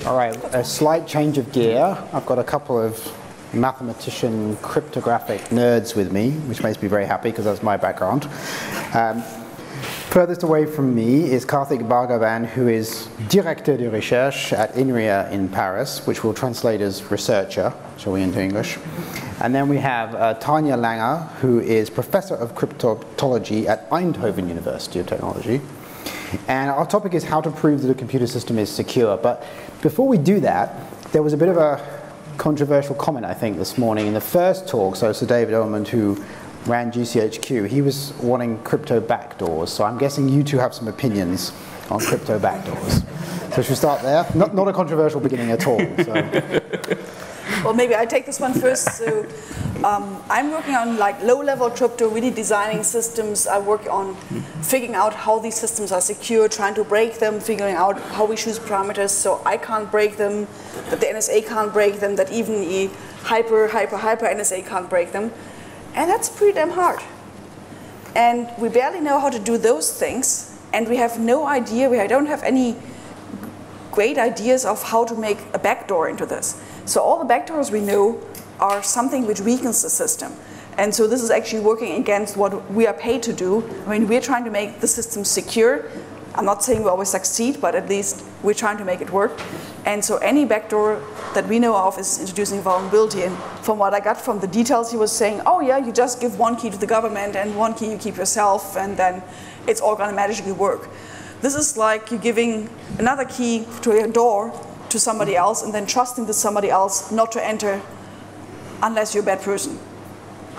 All right, a slight change of gear. I've got a couple of mathematician cryptographic nerds with me, which makes me very happy because that's my background. Furthest away from me is Karthik Bhargavan, who is Directeur de Recherche at Inria in Paris, which we'll translate as researcher, shall we, into English. And then we have Tanja Lange, who is Professor of Cryptology at Eindhoven University of Technology. And our topic is how to prove that a computer system is secure. But before we do that, there was a bit of a controversial comment, I think, this morning in the first talk. So Sir David Element, who ran GCHQ, he was wanting crypto backdoors. So I'm guessing you two have some opinions on crypto backdoors. So should we start there? Not a controversial beginning at all. So. Well, maybe I take this one first. So I'm working on like low-level crypto, really designing systems. I work on figuring out how these systems are secure, trying to break them, figuring out how we choose parameters so I can't break them, that the NSA can't break them, that even the hyper NSA can't break them. And that's pretty damn hard. And we barely know how to do those things, and we have no idea, we don't have any great ideas of how to make a backdoor into this. So all the backdoors we know are something which weakens the system. And so this is actually working against what we are paid to do. I mean, we're trying to make the system secure. I'm not saying we always succeed, but at least we're trying to make it work. And so any backdoor that we know of is introducing vulnerability. And from what I got from the details, he was saying, oh yeah, you just give one key to the government and one key you keep yourself, and then it's all going to magically work. This is like you giving another key to your door to somebody else and then trusting that somebody else not to enter unless you're a bad person,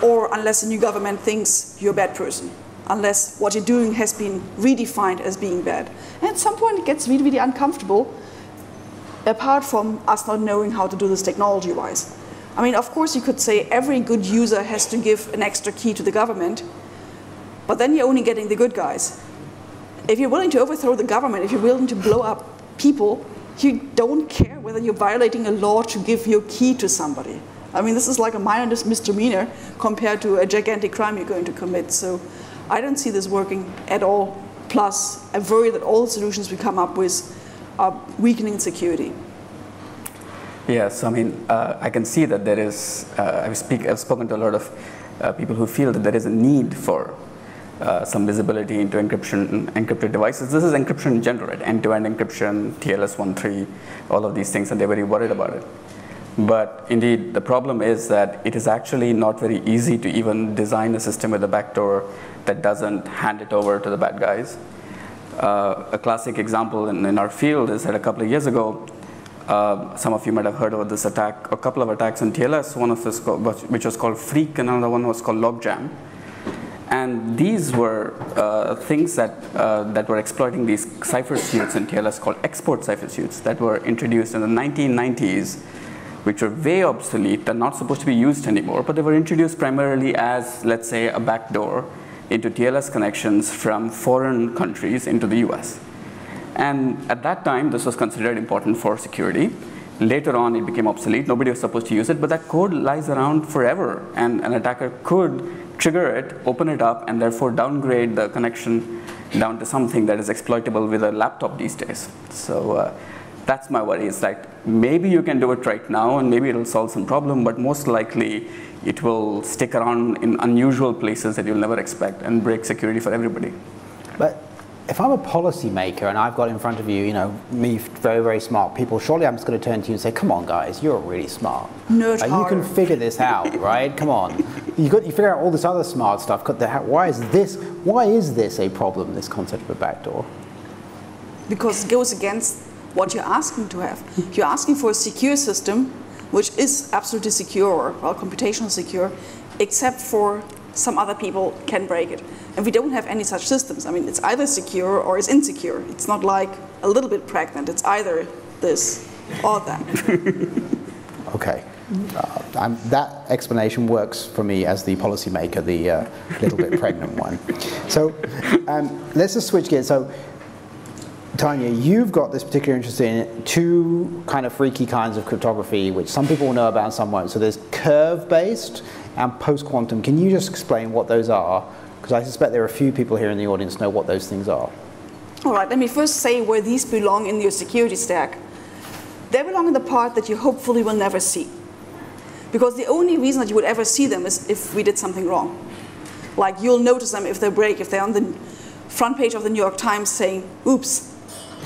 or unless the new government thinks you're a bad person, unless what you're doing has been redefined as being bad. And at some point it gets really, really uncomfortable, apart from us not knowing how to do this technology-wise. I mean, of course you could say every good user has to give an extra key to the government, but then you're only getting the good guys. If you're willing to overthrow the government, if you're willing to blow up people, you don't care whether you're violating a law to give your key to somebody. I mean, this is like a minor misdemeanor compared to a gigantic crime you're going to commit. So I don't see this working at all. Plus, I worry that all the solutions we come up with are weakening security. Yes, I mean, I can see that there is, I've spoken to a lot of people who feel that there is a need for some visibility into encrypted devices. This is encryption in general, right? End-to-end encryption, TLS 1.3, all of these things, and they're very worried about it. But indeed, the problem is that it is actually not very easy to even design a system with a backdoor that doesn't hand it over to the bad guys. A classic example in our field is that a couple of years ago, some of you might have heard of this attack, a couple of attacks on TLS, one of this which was called Freak, and another one was called Logjam. And these were things that were exploiting these cipher suits in TLS called export cipher suits that were introduced in the 1990s, which were way obsolete and not supposed to be used anymore, but they were introduced primarily as, let's say, a backdoor into TLS connections from foreign countries into the US. And at that time, this was considered important for security. Later on, it became obsolete. Nobody was supposed to use it, but that code lies around forever, and an attacker could trigger it, open it up, and therefore downgrade the connection down to something that is exploitable with a laptop these days. So that's my worry. It's like maybe you can do it right now, and maybe it'll solve some problem, but most likely it will stick around in unusual places that you'll never expect and break security for everybody. But if I'm a policymaker and I've got in front of you, you know, me, very, very smart people, surely I'm just going to turn to you and say, come on, guys, you're really smart. No, you can figure this out, right? Come on. You figure out all this other smart stuff. Why is this a problem, this concept of a backdoor? Because it goes against what you're asking to have. You're asking for a secure system, which is absolutely secure, well, computationally secure, except for some other people can break it. And we don't have any such systems. I mean, it's either secure or it's insecure. It's not like a little bit pregnant. It's either this or that. Okay. That explanation works for me as the policymaker, the little bit pregnant one. So let's just switch gears. So Tanja, you've got this particular interest in two kind of freaky kinds of cryptography, which some people will know about and some won't. So there's curve-based and post-quantum. Can you just explain what those are? Because I suspect there are a few people here in the audience know what those things are. All right, let me first say where these belong in your security stack. they belong in the part that you hopefully will never see. Because the only reason that you would ever see them is if we did something wrong. Like you'll notice them if they break, if they're on the front page of the New York Times saying, oops,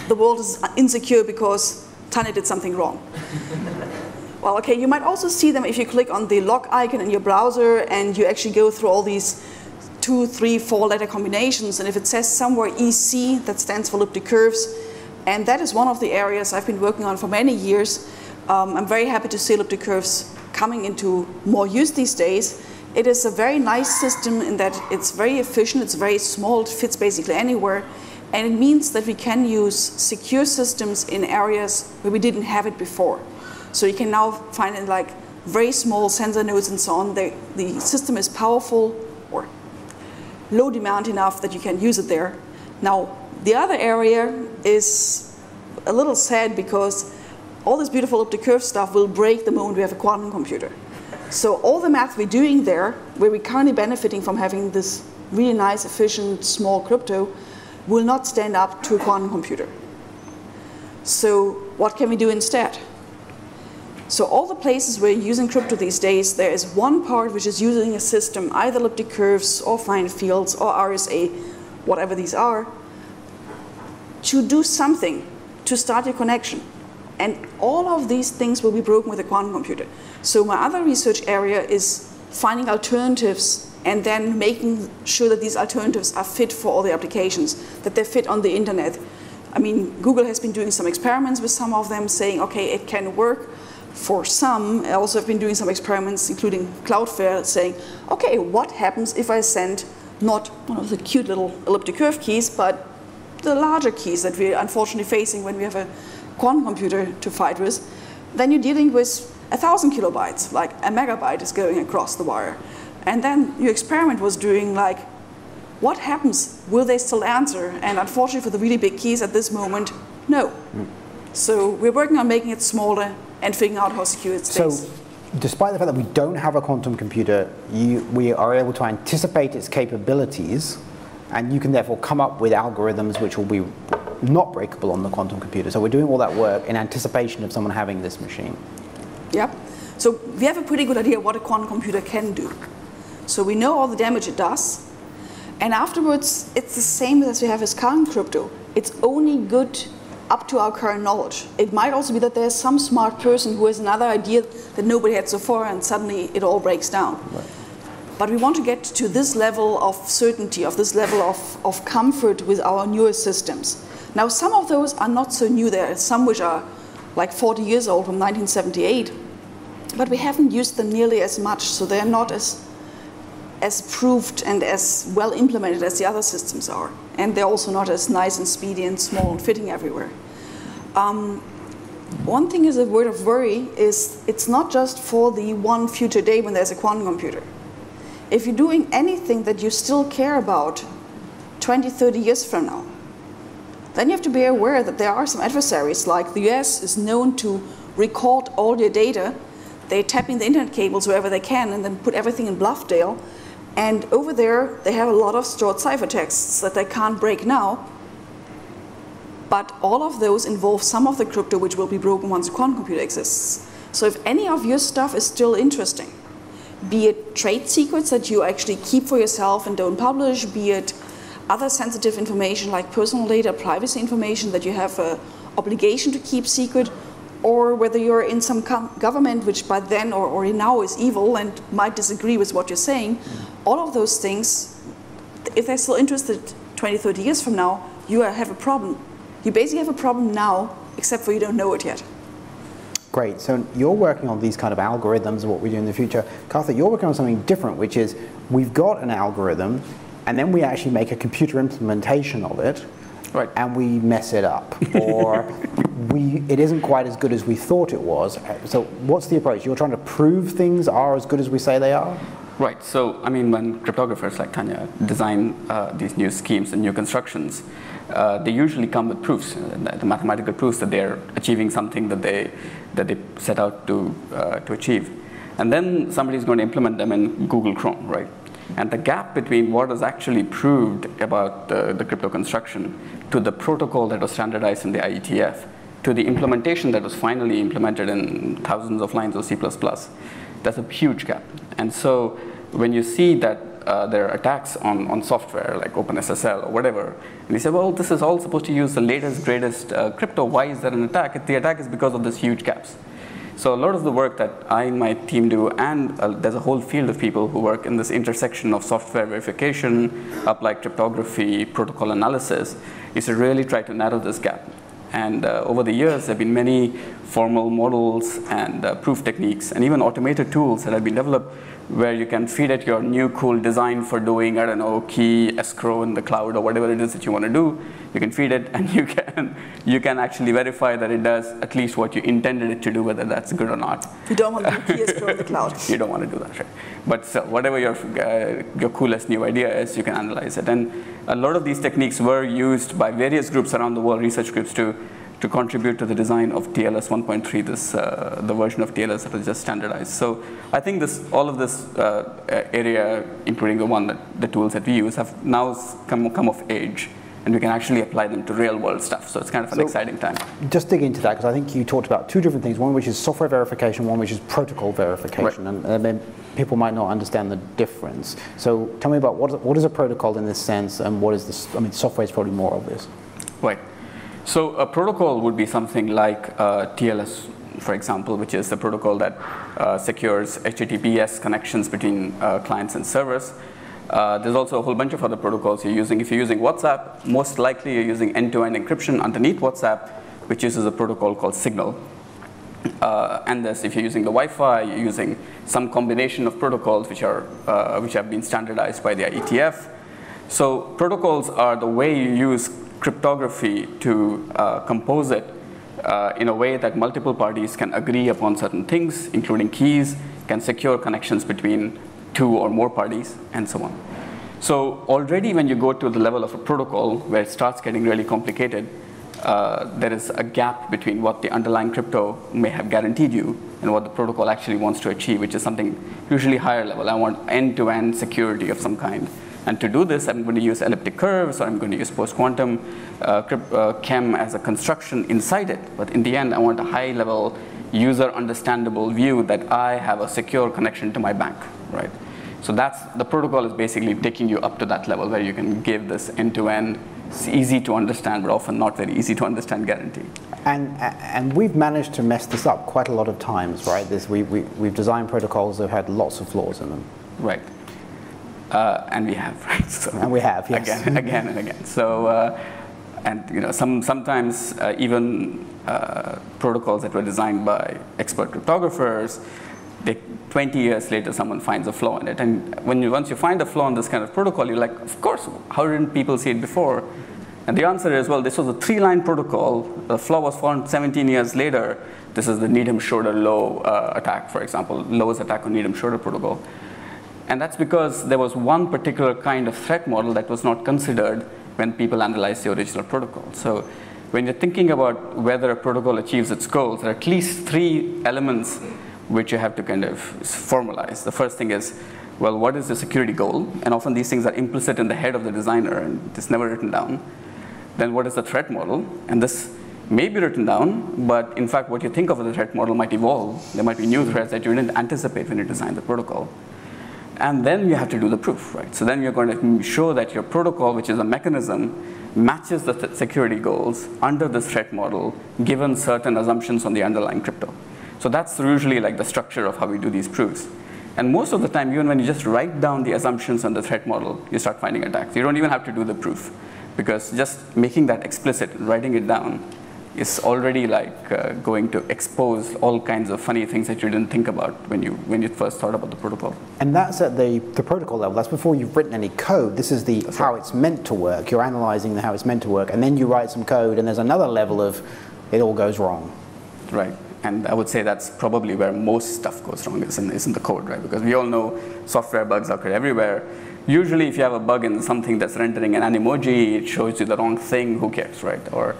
the world is insecure because Tanja did something wrong. Well, okay, you might also see them if you click on the lock icon in your browser and you actually go through all these 2, 3, 4 letter combinations, and if it says somewhere EC, that stands for elliptic curves, and that is one of the areas I've been working on for many years. I'm very happy to see elliptic curves coming into more use these days. It is a very nice system in that it's very efficient, it's very small, it fits basically anywhere, and it means that we can use secure systems in areas where we didn't have it before. So you can now find in like very small sensor nodes and so on, the system is powerful or low demand enough that you can use it there. Now, the other area is a little sad because all this beautiful elliptic curve stuff will break the moment we have a quantum computer. So all the math we're doing there, where we're currently benefiting from having this really nice, efficient, small crypto, will not stand up to a quantum computer. So what can we do instead? So all the places where you're using crypto these days, there is one part which is using a system, either elliptic curves or fine fields or RSA, whatever these are, to do something to start your connection. And all of these things will be broken with a quantum computer. So my other research area is finding alternatives and then making sure that these alternatives are fit for all the applications, that they fit on the internet. I mean, Google has been doing some experiments with some of them, saying, okay, it can work for some. I also have been doing some experiments, including Cloudflare, saying, okay, what happens if I send not one of the cute little elliptic curve keys, but the larger keys that we're unfortunately facing when we have a quantum computer to fight with? Then you're dealing with 1,000 kilobytes, like a megabyte is going across the wire. And then your experiment was doing like, what happens? Will they still answer? And unfortunately for the really big keys at this moment, no. So we're working on making it smaller and figuring out how secure it stays. So despite the fact that we don't have a quantum computer, we are able to anticipate its capabilities, and you can therefore come up with algorithms which will be not breakable on the quantum computer. So we're doing all that work in anticipation of someone having this machine. Yep. So we have a pretty good idea what a quantum computer can do. So we know all the damage it does. And afterwards, it's the same as we have with current crypto. It's only good up to our current knowledge. It might also be that there's some smart person who has another idea that nobody had so far, and suddenly it all breaks down. Right. But we want to get to this level of certainty, of this level of comfort with our newer systems. Now, some of those are not so new. There are some which are like 40 years old, from 1978. But we haven't used them nearly as much, so they're not as proved and as well implemented as the other systems are. And they're also not as nice and speedy and small and fitting everywhere. One thing is a word of worry is it's not just for the one future day when there's a quantum computer. If you're doing anything that you still care about 20, 30 years from now, then you have to be aware that there are some adversaries, like the US is known to record all your data. They tap in the internet cables wherever they can and then put everything in Bluffdale. And over there, they have a lot of stored ciphertexts that they can't break now. But all of those involve some of the crypto which will be broken once a quantum computer exists. So if any of your stuff is still interesting, be it trade secrets that you actually keep for yourself and don't publish, be it other sensitive information like personal data, privacy information that you have an obligation to keep secret, or whether you're in some government which by then or now is evil and might disagree with what you're saying, all of those things, if they're still interested 20, 30 years from now, you have a problem. You basically have a problem now, except for you don't know it yet. Great, so you're working on these kind of algorithms of what we do in the future. Karthik, you're working on something different, which is we've got an algorithm, and then we actually make a computer implementation of it, right, and we mess it up, or it isn't quite as good as we thought it was. So what's the approach? You're trying to prove things are as good as we say they are? Right. So, I mean, when cryptographers like Tanja design these new schemes and new constructions, they usually come with proofs, the mathematical proofs that they're achieving something that they set out to achieve. And then somebody's going to implement them in Google Chrome, right? And the gap between what is actually proved about the crypto construction to the protocol that was standardized in the IETF to the implementation that was finally implemented in thousands of lines of C++, that's a huge gap. And so when you see that there are attacks on software like OpenSSL or whatever, and you say, well, this is all supposed to use the latest, greatest crypto. Why is there an attack? The attack is because of these huge gaps. So a lot of the work that I and my team do, and there's a whole field of people who work in this intersection of software verification, applied cryptography, protocol analysis, is to really try to narrow this gap. And over the years, there have been many formal models and proof techniques, and even automated tools that have been developed where you can feed it your new cool design for doing, I don't know, key escrow in the cloud or whatever it is that you want to do. You can feed it, and you can actually verify that it does at least what you intended it to do, whether that's good or not. You don't want to do key escrow in the cloud. You don't want to do that, right? But still, whatever your coolest new idea is, you can analyze it. And a lot of these techniques were used by various groups around the world, research groups, to contribute to the design of TLS 1.3, the version of TLS that was just standardized. So I think all of this area, including the tools that we use, have now come of age, and we can actually apply them to real world stuff. So it's kind of an exciting time. Just dig into that, because I think you talked about two different things, one which is software verification, one which is protocol verification, right. And then people might not understand the difference. So tell me about what is a protocol in this sense, and what is this? I mean, software is probably more obvious. Right. So a protocol would be something like TLS, for example, which is the protocol that secures HTTPS connections between clients and servers. There's also a whole bunch of other protocols you're using. If you're using WhatsApp, most likely you're using end-to-end encryption underneath WhatsApp, which uses a protocol called Signal. And if you're using the Wi-Fi, you're using some combination of protocols which have been standardized by the IETF. So protocols are the way you use cryptography to compose it in a way that multiple parties can agree upon certain things, including keys, can secure connections between two or more parties, and so on. So already when you go to the level of a protocol where it starts getting really complicated, there is a gap between what the underlying crypto may have guaranteed you and what the protocol actually wants to achieve, which is something usually higher level. I want end-to-end security of some kind. And to do this, I'm going to use elliptic curves, or I'm going to use post-quantum chem as a construction inside it. But in the end, I want a high-level, user-understandable view that I have a secure connection to my bank, right? So the protocol is basically taking you up to that level where you can give this end-to-end, easy to understand, but often not very easy to understand guarantee. And we've managed to mess this up quite a lot of times, right? We've designed protocols that have had lots of flaws in them. Right. And we have, right? So and we have, yes. Again and again. So, and sometimes even protocols that were designed by expert cryptographers, 20 years later, someone finds a flaw in it. And once you find a flaw in this kind of protocol, you're like, of course, how didn't people see it before? And the answer is, well, this was a 3-line protocol. The flaw was found 17 years later. This is the Needham-Schroeder-Low attack, for example, Lowe's attack on Needham-Schroeder protocol. And that's because there was one particular kind of threat model that was not considered when people analyzed the original protocol. So when you're thinking about whether a protocol achieves its goals, there are at least 3 elements which you have to kind of formalize. The first thing is, well, what is the security goal? And often these things are implicit in the head of the designer, and it's never written down. Then what is the threat model? And this may be written down, but in fact, what you think of as a threat model might evolve. There might be new threats that you didn't anticipate when you designed the protocol. And then you have to do the proof, right? So then you're going to show that your protocol, which is a mechanism, matches the security goals under this threat model, given certain assumptions on the underlying crypto. So that's usually like the structure of how we do these proofs. And most of the time, even when you just write down the assumptions on the threat model, you start finding attacks. You don't even have to do the proof, because just making that explicit, writing it down, is already like going to expose all kinds of funny things that you didn't think about when you first thought about the protocol. And that's at the protocol level. That's before you've written any code. This is how it's meant to work. You're analyzing how it's meant to work, and then you write some code, and there's another level of it all goes wrong. Right. And I would say that's probably where most stuff goes wrong, is in the code, right? Because we all know software bugs occur everywhere. Usually if you have a bug in something that's rendering an emoji, it shows you the wrong thing, who cares, right? Or,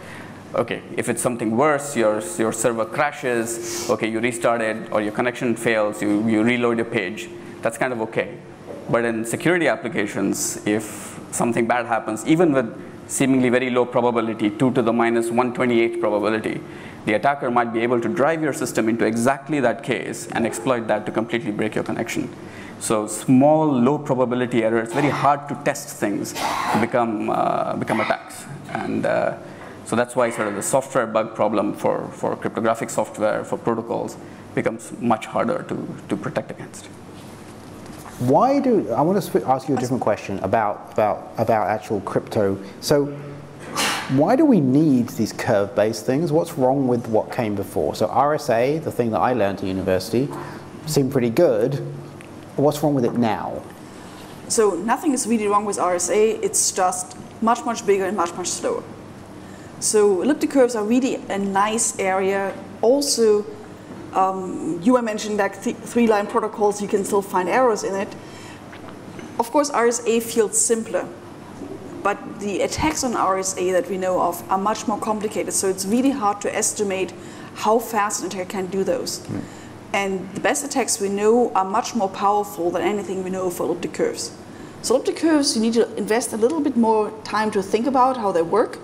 okay, if it's something worse, your server crashes, okay, you restart it, or your connection fails, you reload your page, that's kind of okay. But in security applications, if something bad happens, even with seemingly very low probability, 2 to the minus 128 probability, the attacker might be able to drive your system into exactly that case and exploit that to completely break your connection. So small, low probability errors, very hard to test things become attacks. And so that's why sort of the software bug problem for cryptographic software, for protocols, becomes much harder to protect against. Why do, I want to ask you a different question about actual crypto. So why do we need these curve-based things? What's wrong with what came before? So RSA, the thing that I learned at university, seemed pretty good. What's wrong with it now? So nothing is really wrong with RSA. It's just much, much bigger and much, much slower. So elliptic curves are really a nice area. Also, you were mentioning like three-line protocols, you can still find errors in it. Of course, RSA feels simpler, but the attacks on RSA that we know of are much more complicated, so it's really hard to estimate how fast an attacker can do those. And the best attacks we know are much more powerful than anything we know for elliptic curves. So elliptic curves, you need to invest a little bit more time to think about how they work,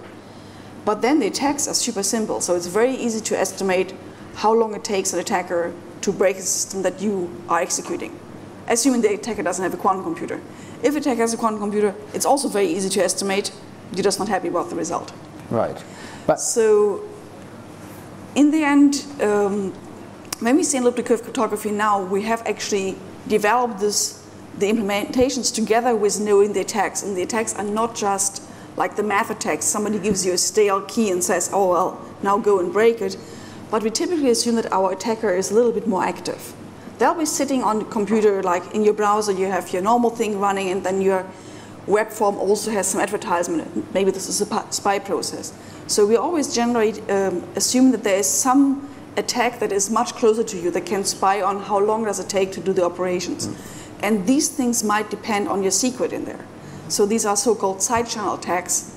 but then the attacks are super simple, so it's very easy to estimate how long it takes an attacker to break a system that you are executing, assuming the attacker doesn't have a quantum computer. If the attacker has a quantum computer, it's also very easy to estimate. You're just not happy about the result. Right. But so in the end, when we say elliptic curve cryptography now, we have actually developed the implementations together with knowing the attacks. And the attacks are not just like the math attacks. Somebody gives you a stale key and says, oh, well, now go and break it. But we typically assume that our attacker is a little bit more active. They'll be sitting on the computer, like in your browser, you have your normal thing running, and then your web form also has some advertisement. Maybe this is a spy process. So we always generate, assume that there is some attack that is much closer to you that can spy on how long does it take to do the operations. And these things might depend on your secret in there. So these are so-called side channel attacks.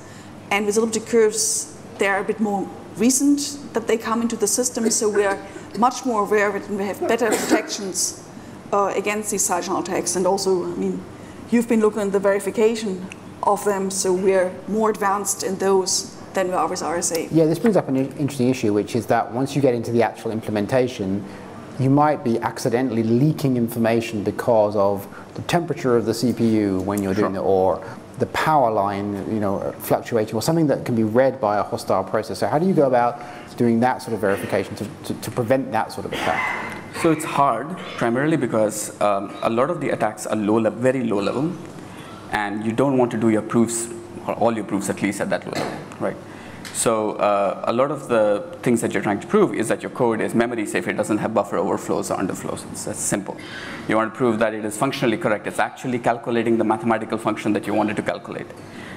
And with elliptic curves, they're a bit more recent that they come into the system, so we're much more aware of it, and we have better protections against these side channel attacks. And also, I mean, you've been looking at the verification of them, so we're more advanced in those than we are with RSA. Yeah, this brings up an interesting issue, which is that once you get into the actual implementation, you might be accidentally leaking information because of the temperature of the CPU when you're doing it, or the power line, fluctuating, or something that can be read by a hostile processor. How do you go about doing that sort of verification to prevent that sort of attack? So it's hard, primarily because a lot of the attacks are very low level, and you don't want to do your proofs, or all your proofs at least, at that low level, right? So a lot of the things that you're trying to prove is that your code is memory safe, it doesn't have buffer overflows or underflows. It's that simple. You want to prove that it is functionally correct. It's actually calculating the mathematical function that you wanted to calculate.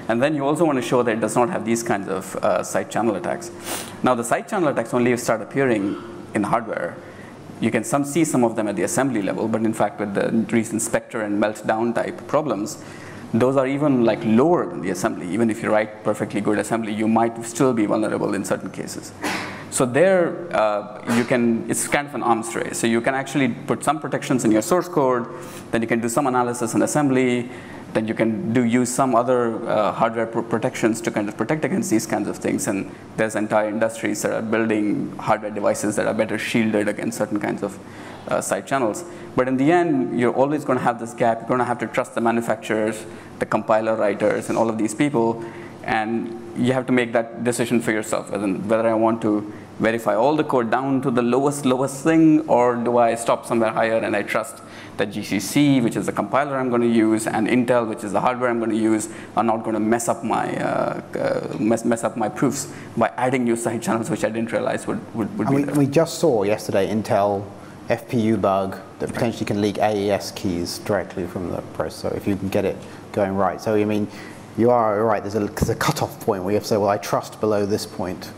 And then you also want to show that it does not have these kinds of side channel attacks. Now the side channel attacks only start appearing in hardware. You can see some of them at the assembly level, but in fact with the recent Spectre and Meltdown type problems, those are even like lower than the assembly. Even if you write perfectly good assembly, you might still be vulnerable in certain cases. So there, it's kind of an arms race. So you can actually put some protections in your source code, then you can do some analysis in assembly, then you can use some other hardware protections to kind of protect against these kinds of things. And there's entire industries that are building hardware devices that are better shielded against certain kinds of side channels. But in the end, you're always going to have this gap. You're going to have to trust the manufacturers, the compiler writers, and all of these people. And you have to make that decision for yourself, whether I want to verify all the code down to the lowest thing, or do I stop somewhere higher and I trust that GCC, which is the compiler I'm going to use, and Intel, which is the hardware I'm going to use, are not going to mess up my proofs by adding new side channels, which I didn't realize would be there. We just saw yesterday Intel FPU bug that potentially can leak AES keys directly from the processor if you can get it going right. So I mean, you are right. There's a cutoff point where you have to say, well, I trust below this point.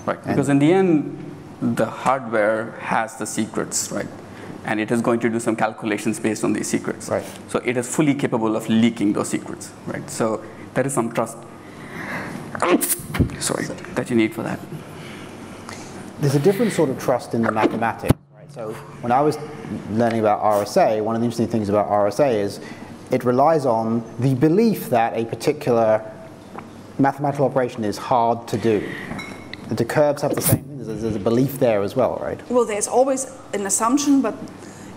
Right, because in the end, the hardware has the secrets, right? And it is going to do some calculations based on these secrets. Right. So it is fully capable of leaking those secrets, right? So there is some trust, that you need for that. There's a different sort of trust in the mathematics, right? So when I was learning about RSA, one of the interesting things about RSA is it relies on the belief that a particular mathematical operation is hard to do. The curves have the same thing. There's a belief there as well, right? Well, there's always an assumption, but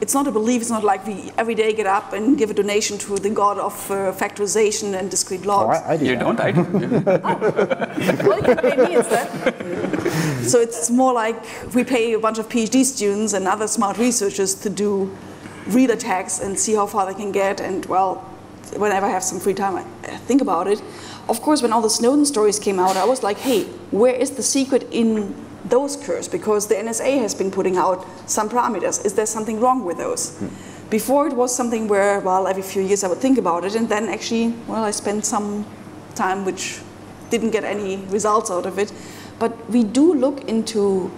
it's not a belief. It's not like we every day get up and give a donation to the god of factorization and discrete logs. Oh, I do. You don't? I do. Well, you can pay me instead. So it's more like we pay a bunch of PhD students and other smart researchers to do real attacks and see how far they can get. And well, whenever I have some free time, I think about it. Of course, when all the Snowden stories came out, I was like, hey, where is the secret in those curves? Because the NSA has been putting out some parameters. Is there something wrong with those? Before, it was something where, well, every few years I would think about it, and then actually, well, I spent some time which didn't get any results out of it. But we do look into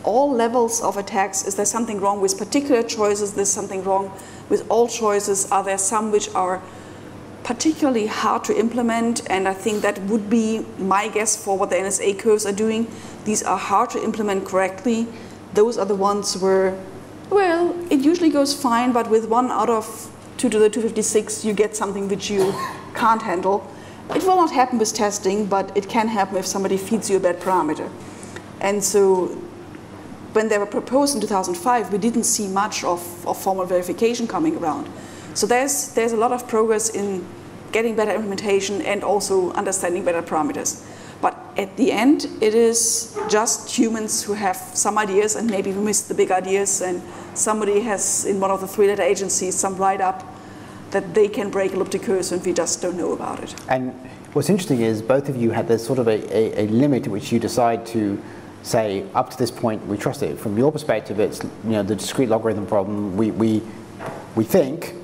all levels of attacks. Is there something wrong with particular choices? Is there something wrong with all choices? Are there some which are particularly hard to implement? And I think that would be my guess for what the NSA curves are doing. These are hard to implement correctly. Those are the ones where, well, it usually goes fine, but with 1 out of 2 to the 256, you get something which you can't handle. It will not happen with testing, but it can happen if somebody feeds you a bad parameter. And so when they were proposed in 2005, we didn't see much of formal verification coming around. So there's a lot of progress in getting better implementation and also understanding better parameters. But at the end, it is just humans who have some ideas, and maybe we missed the big ideas, and somebody has, in one of the 3-letter agencies, some write-up that they can break elliptic curves and we just don't know about it. And what's interesting is both of you had this sort of a limit at which you decide to say, up to this point, we trust it. From your perspective, it's the discrete logarithm problem. We think,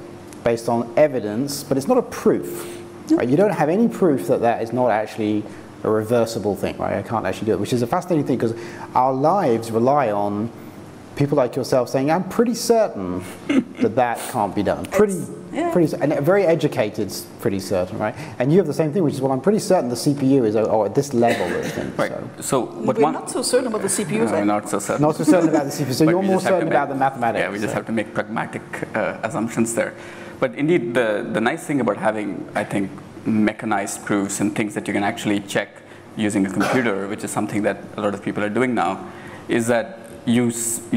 based on evidence, but it's not a proof. No. Right? You don't have any proof that that is not actually a reversible thing, right? I can't actually do it, which is a fascinating thing because our lives rely on people like yourself saying, I'm pretty certain that that can't be done. Pretty, and very educated, pretty certain, right? And you have the same thing, which is, well, I'm pretty certain the CPU is at this level of things. Right. So we're not so certain about the CPUs. No, not so certain. Not so certain about the CPU. So you're more certain about the mathematics. Yeah, we just have to make pragmatic assumptions there. But indeed, the nice thing about having, I think, mechanized proofs and things that you can actually check using a computer, which is something that a lot of people are doing now, is that you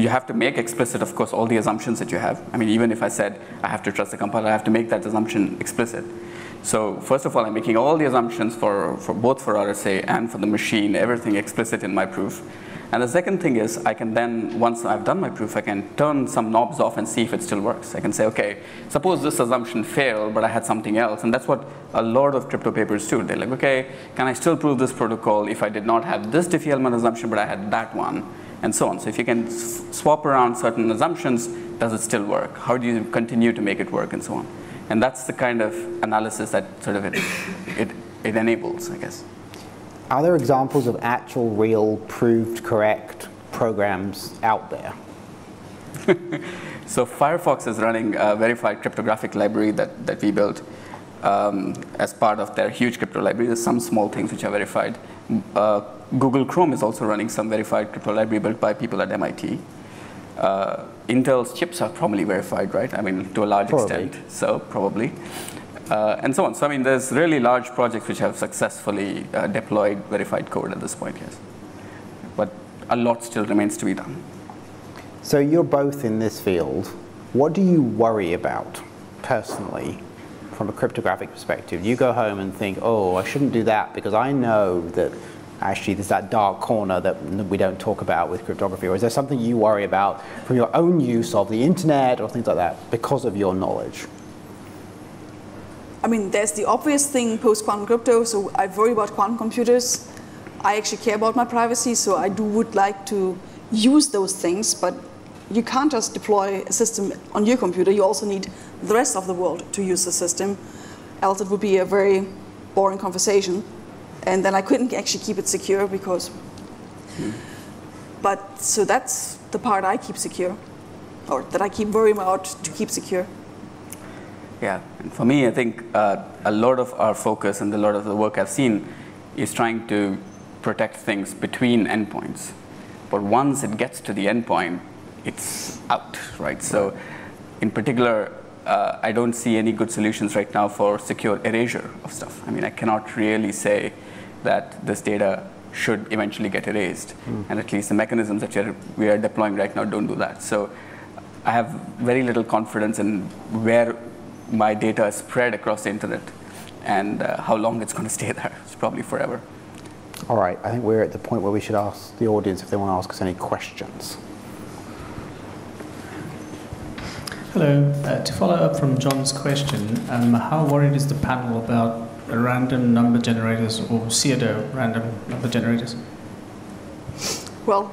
have to make explicit, of course, all the assumptions that you have. I mean, even if I said I have to trust the compiler, I have to make that assumption explicit. So first of all, I'm making all the assumptions for both for RSA and for the machine, everything explicit in my proof. And the second thing is, I can then, once I've done my proof, I can turn some knobs off and see if it still works. I can say, okay, suppose this assumption failed, but I had something else. And that's what a lot of crypto papers do. They're like, okay, can I still prove this protocol if I did not have this Diffie element assumption, but I had that one, and so on. So if you can swap around certain assumptions, does it still work? How do you continue to make it work, and so on? And that's the kind of analysis that sort of it enables, I guess. Are there examples of actual, real, proved correct programs out there? So Firefox is running a verified cryptographic library that we built as part of their huge crypto library. There's some small things which are verified. Google Chrome is also running some verified crypto library built by people at MIT. Intel's chips are probably verified, right? I mean, to a large extent, so probably. And so on. So I mean, there's really large projects which have successfully deployed verified code at this point, yes. But a lot still remains to be done. So you're both in this field. What do you worry about personally from a cryptographic perspective? You go home and think, oh, I shouldn't do that because I know that actually there's that dark corner that we don't talk about with cryptography. Or is there something you worry about from your own use of the internet or things like that because of your knowledge? I mean, there's the obvious thing post-quantum crypto, so I worry about quantum computers. I actually care about my privacy, so I would like to use those things, but you can't just deploy a system on your computer. You also need the rest of the world to use the system, else it would be a very boring conversation. And then I couldn't actually keep it secure because... But, so that's the part I keep secure, or that I keep worrying about to keep secure. Yeah, and for me, I think a lot of our focus and a lot of the work I've seen is trying to protect things between endpoints. But once it gets to the endpoint, it's out, right? So in particular, I don't see any good solutions right now for secure erasure of stuff. I mean, I cannot really say that this data should eventually get erased. And at least the mechanisms that we are deploying right now don't do that. So I have very little confidence in where my data is spread across the internet and how long it's going to stay there. It's probably forever. All right, I think we're at the point where we should ask the audience if they want to ask us any questions. Hello. To follow up from John's question, how worried is the panel about random number generators or pseudo random number generators? Well,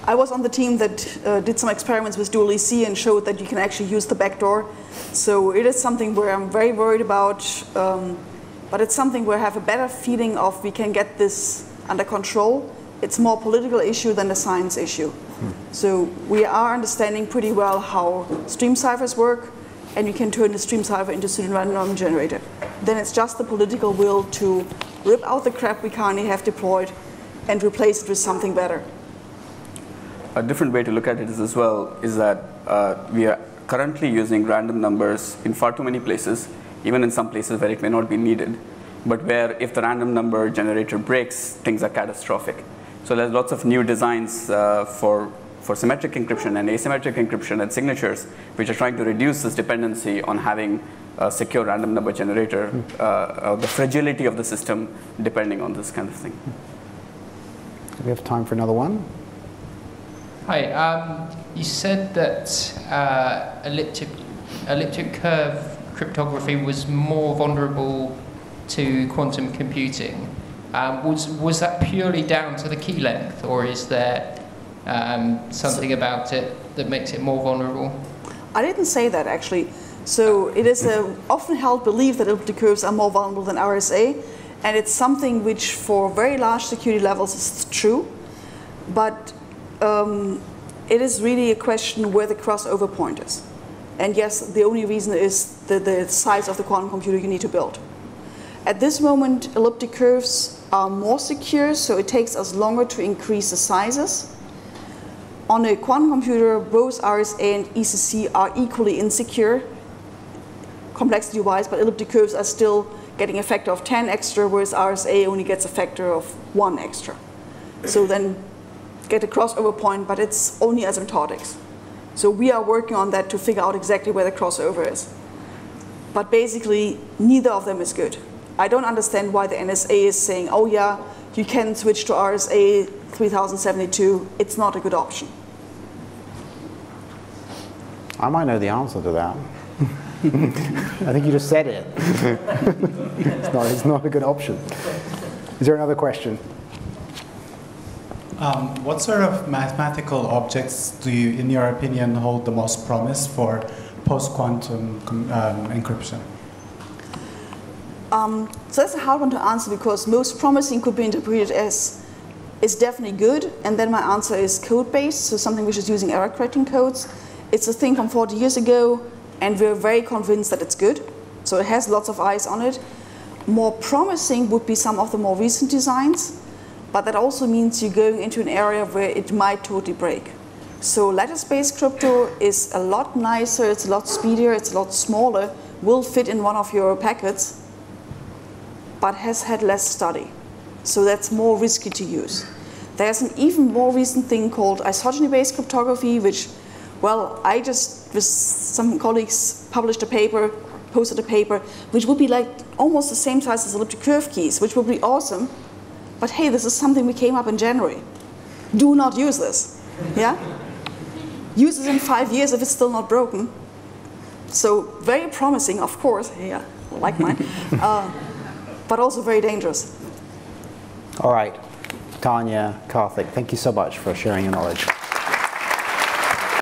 I was on the team that did some experiments with dual EC and showed that you can actually use the backdoor. So it is something where I'm very worried about, but it's something where I have a better feeling of we can get this under control. It's more a political issue than a science issue. So we are understanding pretty well how stream ciphers work, and you can turn the stream cipher into pseudo-random number generator. Then it's just the political will to rip out the crap we currently have deployed and replace it with something better. A different way to look at it is as well is that we are currently using random numbers in far too many places, even in some places where it may not be needed, but where if the random number generator breaks, things are catastrophic. So there's lots of new designs for symmetric encryption and asymmetric encryption and signatures, which are trying to reduce this dependency on having a secure random number generator, the fragility of the system depending on this kind of thing. Do we have time for another one? Hi, you said that elliptic curve cryptography was more vulnerable to quantum computing. Was that purely down to the key length, or is there something about it that makes it more vulnerable? I didn't say that actually. So it is an often held belief that elliptic curves are more vulnerable than RSA, and it's something which for very large security levels is true, but it is really a question where the crossover point is. And yes, the only reason is the size of the quantum computer you need to build. At this moment, elliptic curves are more secure, so it takes us longer to increase the sizes. On a quantum computer, both RSA and ECC are equally insecure, complexity-wise, but elliptic curves are still getting a factor of 10 extra, whereas RSA only gets a factor of 1 extra. So then get a crossover point, but it's only asymptotics. So we are working on that to figure out exactly where the crossover is. But basically, neither of them is good. I don't understand why the NSA is saying, oh yeah, you can switch to RSA 3072. It's not a good option. I might know the answer to that. I think you just said it. It's not a good option. Is there another question? What sort of mathematical objects do you, in your opinion, hold the most promise for post-quantum encryption? So that's a hard one to answer because most promising could be interpreted as is definitely good, and then my answer is code-based, so something which is using error correcting codes. It's a thing from 40 years ago, and we're very convinced that it's good. So it has lots of eyes on it. More promising would be some of the more recent designs, but that also means you're going into an area where it might totally break. So lattice-based crypto is a lot nicer, it's a lot speedier, it's a lot smaller, will fit in one of your packets, but has had less study. So that's more risky to use. There's an even more recent thing called isogeny-based cryptography, which, well, I just, with some colleagues, posted a paper, which would be like almost the same size as elliptic curve keys, which would be awesome. But hey, this is something we came up in January. Do not use this, yeah? Use it in 5 years if it's still not broken. So very promising, of course, yeah, like mine, but also very dangerous. All right, Tanja, Karthik, thank you so much for sharing your knowledge.